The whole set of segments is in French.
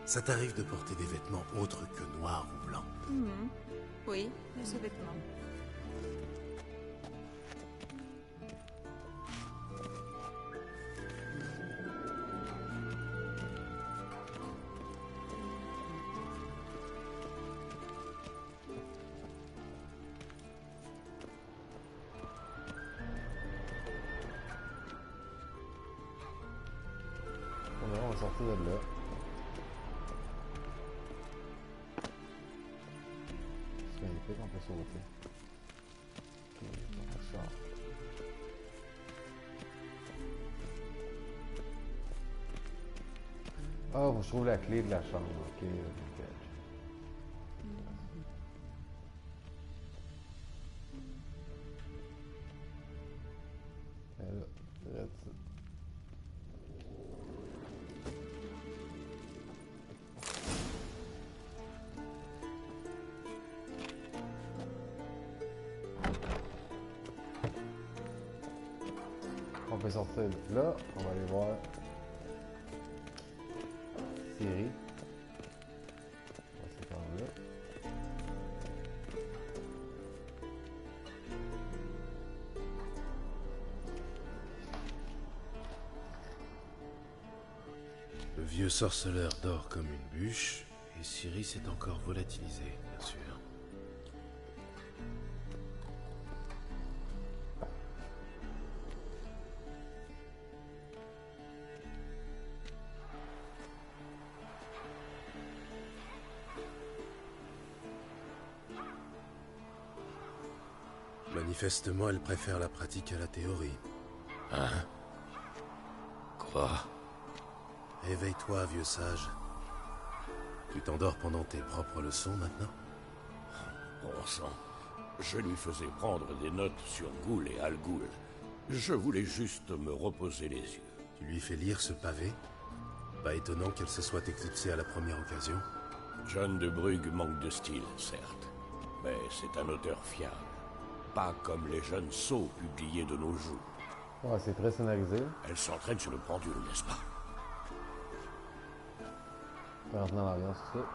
Ça t'arrive de porter des vêtements autres que noirs ou blancs? Oui, de ces vêtements. On va sortir de là. C'est magnifique, on peut sauter. Ok, on sort. Ah, faut que je trouve la clé de la chambre. Ok, ok. Là, là, on peut sortir de là, on va aller voir Siri. On va se faire là. Le vieux sorceleur dort comme une bûche, et Ciri s'est encore volatilisé, bien sûr. Manifestement, elle préfère la pratique à la théorie. Hein? Quoi? Éveille-toi, vieux sage. Tu t'endors pendant tes propres leçons maintenant? Bon sang, je lui faisais prendre des notes sur Ghoul et Al-Ghoul. Je voulais juste me reposer les yeux. Tu lui fais lire ce pavé? Pas étonnant qu'elle se soit éclipsée à la première occasion. John de Brugge manque de style, certes. Mais c'est un auteur fiable. Pas comme les jeunes sots publiés de nos jours. Ouais, c'est très scénarisé. Elle s'entraîne sur le pendule, n'est-ce pas? On peut rentrer dans l'ambiance, tout ça.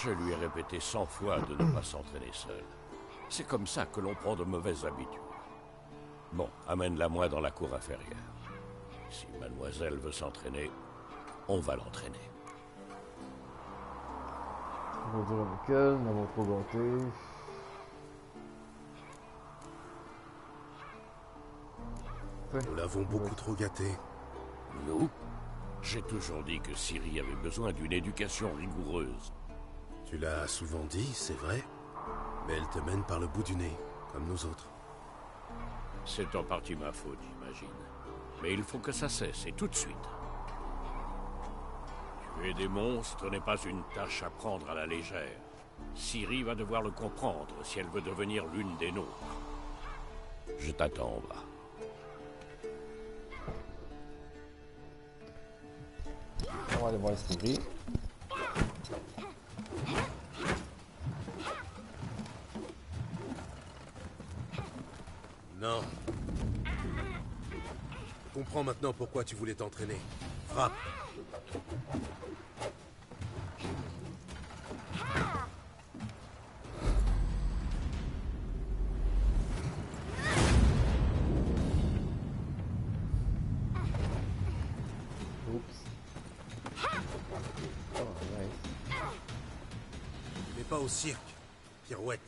Je lui ai répété 100 fois de ne pas s'entraîner seul. C'est comme ça que l'on prend de mauvaises habitudes. Bon, amène-la moi dans la cour inférieure. Si mademoiselle veut s'entraîner, on va l'entraîner. On va dire avec elle, nous avons trop gâté. Nous l'avons beaucoup trop gâté. Nous? J'ai toujours dit que Ciri avait besoin d'une éducation rigoureuse. Tu l'as souvent dit, c'est vrai. Mais elle te mène par le bout du nez, comme nous autres. C'est en partie ma faute, j'imagine. Mais il faut que ça cesse, et tout de suite. Tuer des monstres n'est pas une tâche à prendre à la légère. Ciri va devoir le comprendre si elle veut devenir l'une des nôtres. Je t'attends en bas. On va aller voir Siri. Non. Je comprends maintenant pourquoi tu voulais t'entraîner. Frappe. Oups. Oh, nice. Mais pas au cirque. Pirouette.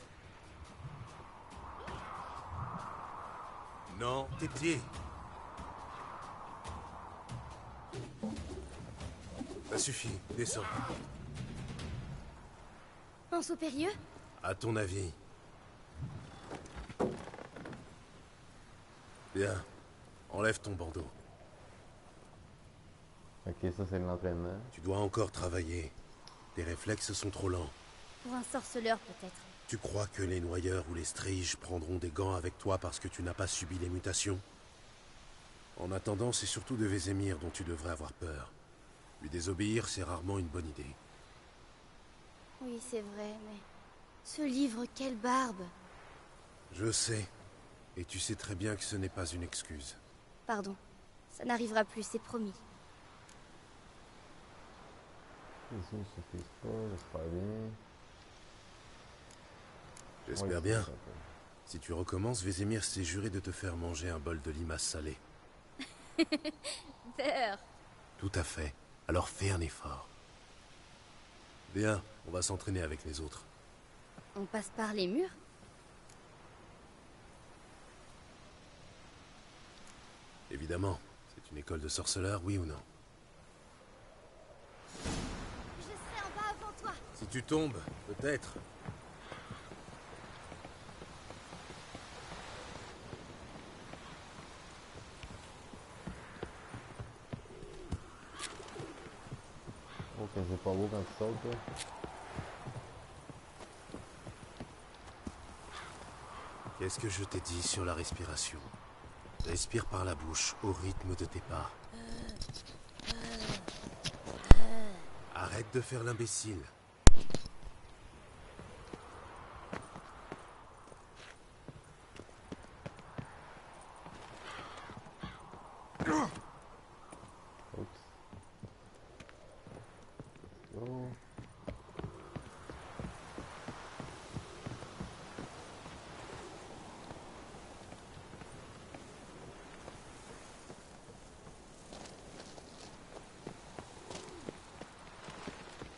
Non, tes pieds. Ça suffit, descends. Pense au périlleux? À ton avis. Bien. Enlève ton bandeau. Ok, ça c'est l'entraînement. Tu dois encore travailler. Tes réflexes sont trop lents. Pour un sorceleur, peut-être. Tu crois que les noyeurs ou les striges prendront des gants avec toi parce que tu n'as pas subi les mutations? En attendant, c'est surtout de Vézémir dont tu devrais avoir peur. Lui désobéir, c'est rarement une bonne idée. Oui, c'est vrai, mais... Ce livre, quelle barbe! Je sais. Et tu sais très bien que ce n'est pas une excuse. Pardon. Ça n'arrivera plus, c'est promis. Les sons ne suffisent pas, j'espère bien. J'espère Ouais, bien. c'est ça, quoi. Si tu recommences, Vésémir s'est juré de te faire manger un bol de limace salée. Beurre! Tout à fait. Alors fais un effort. Bien, on va s'entraîner avec les autres. On passe par les murs? Évidemment. C'est une école de sorceleurs, oui ou non? Je serai en bas avant toi! Si tu tombes, peut-être. Oh, que c'est pas beau quand tu sautes, là. Qu'est-ce que je t'ai dit sur la respiration? Respire par la bouche, au rythme de tes pas. Arrête de faire l'imbécile. Oups. Oh.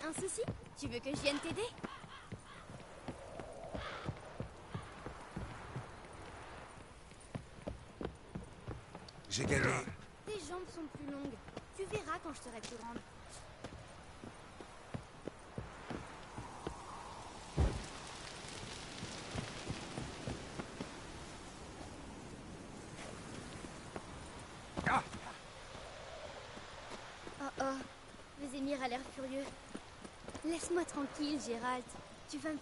Un souci? Tu veux que je vienne t'aider? J'ai gagné. Tes jambes sont plus longues. Tu verras quand je serai plus grande. Oh oh, Vésémir a l'air furieux. Laisse-moi tranquille, Gérald. Tu vas me...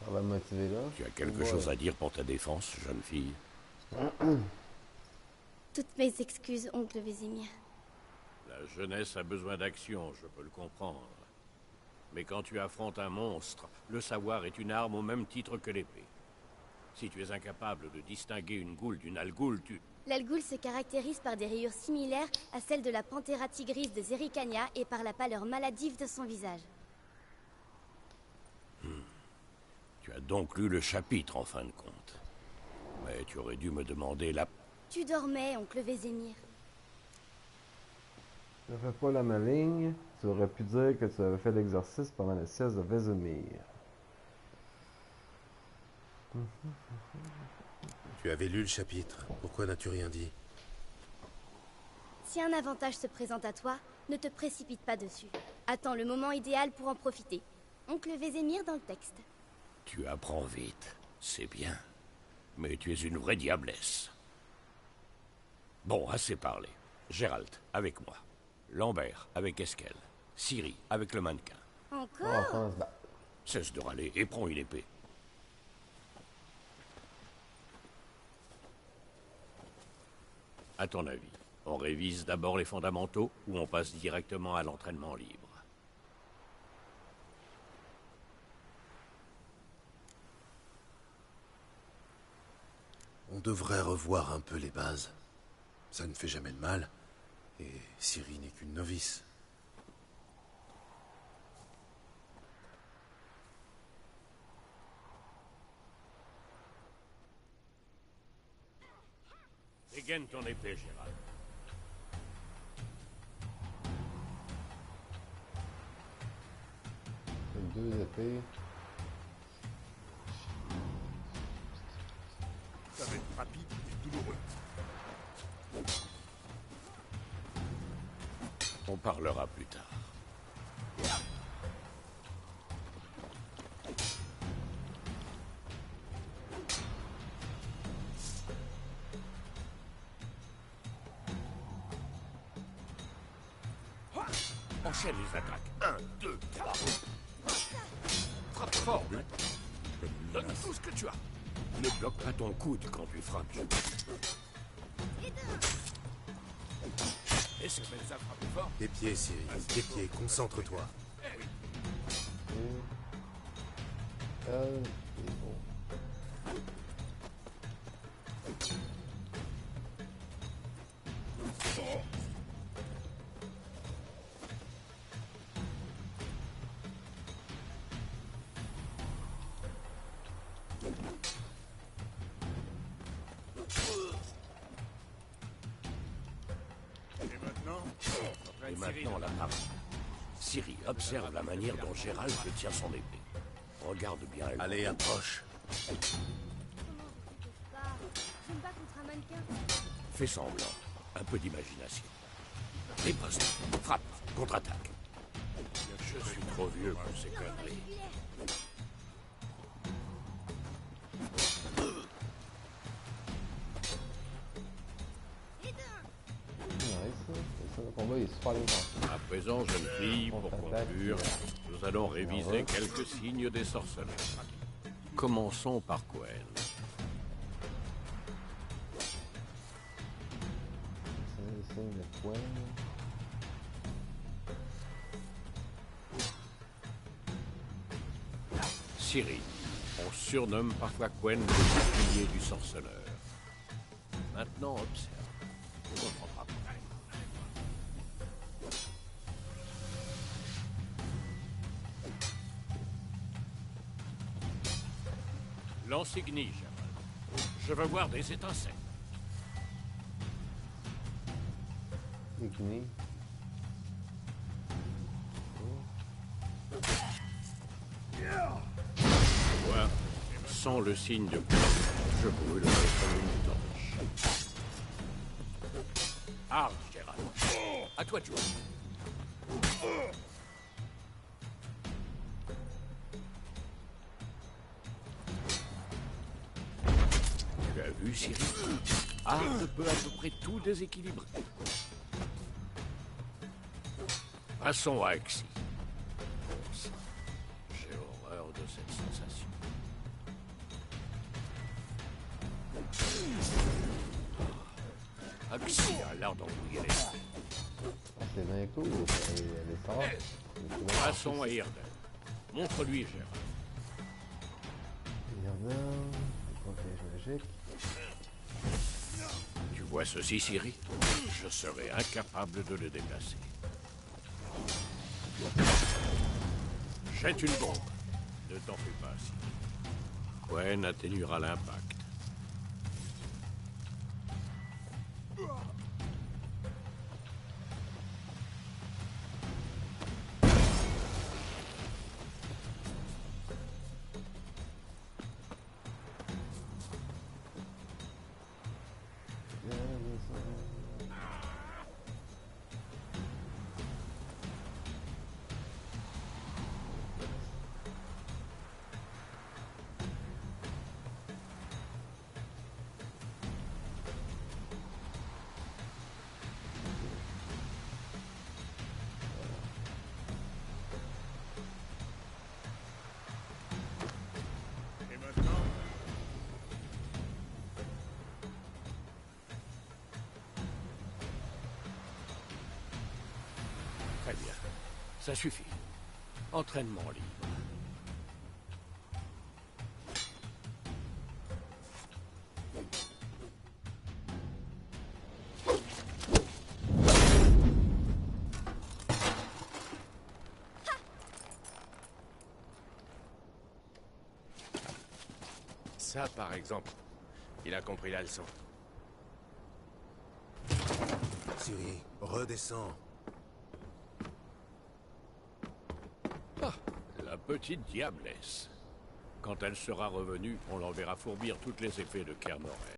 Ça va me motiver là. Tu as quelque Ouais. chose à dire pour ta défense, jeune fille? Toutes mes excuses, oncle Vésémir. La jeunesse a besoin d'action, je peux le comprendre. Mais quand tu affrontes un monstre, le savoir est une arme au même titre que l'épée. Si tu es incapable de distinguer une goule d'une algoule, tu... L'Algoul se caractérise par des rayures similaires à celles de la Panthera tigris de Zericania et par la pâleur maladive de son visage. Tu as donc lu le chapitre, en fin de compte. Mais tu aurais dû me demander la... Tu dormais, oncle Vésémir. Ne fais pas la maligne. Tu aurais pu dire que tu avais fait l'exercice pendant la sieste de Vésemir. Tu avais lu le chapitre. Pourquoi n'as-tu rien dit? Si un avantage se présente à toi, ne te précipite pas dessus. Attends le moment idéal pour en profiter. Oncle Vésémir dans le texte. Tu apprends vite, c'est bien. Mais tu es une vraie diablesse. Bon, assez parlé. Gérald, avec moi. Lambert, avec Esquel. Ciri, avec le mannequin. Oh, Encore? enfin, se bat. Cesse de râler et prends une épée. À ton avis, on révise d'abord les fondamentaux ou on passe directement à l'entraînement libre? On devrait revoir un peu les bases. Ça ne fait jamais de mal. Et Ciri n'est qu'une novice. Dégaine ton épée, Gérald. Deux épées. Ça va être rapide et douloureux. On parlera plus tard. Enchaîne les attaques. 1, 2, 3. Frappe fort, Blade. Donne tout ce que tu as. Ne bloque pas ton coude quand tu frappes. Est-ce que ça frappe fort? Tes pieds, Ciri. Tes pieds, concentre-toi. C'est bon. Et maintenant, la partie. Ciri, observe la manière dont Gérald tient son épée. Regarde bien. Allez, approche. Comment je peux pas? Je me bats contre un mannequin. Fais semblant. Un peu d'imagination. Riposte. Frappe. Contre-attaque. Je suis trop vieux pour ces conneries. Le combat est super bien pensé. À présent, jeune fille, pour conclure, nous allons réviser quelques signes des sorceleurs. Commençons par Gwen. C'est le signe de poing. Ciri. On surnomme parfois Gwen le bouclier du sorceleur. Maintenant, observe. Tu comprendras pas. L'insigne, Gérald. Je veux voir des étincelles. Igni. Moi, sans le signe de Gwen, je brûlerai comme une torche. Arme, Gérald. À toi de jouer. Tu as vu, Ciri? Arde peut à peu près tout déséquilibrer. Passons à Exy. J'ai horreur de cette sensation. Exy a l'air d'embrouiller les mains. Ah, c'est bien cool. Elle est forte. Passons à Irden. Montre-lui, Gérald. Irden. Côté logique. Tu vois ceci, Ciri? Je serais incapable de le déplacer. Jette une bombe. Ne t'en fais pas, Ciri. Gwen atténuera l'impact. Et maintenant? Très bien. Ça suffit. Entraînement libre. Ça, par exemple, il a compris la leçon. Ciri, redescends. La petite diablesse. Quand elle sera revenue, on l'enverra fourbir toutes les épées de Kermoren.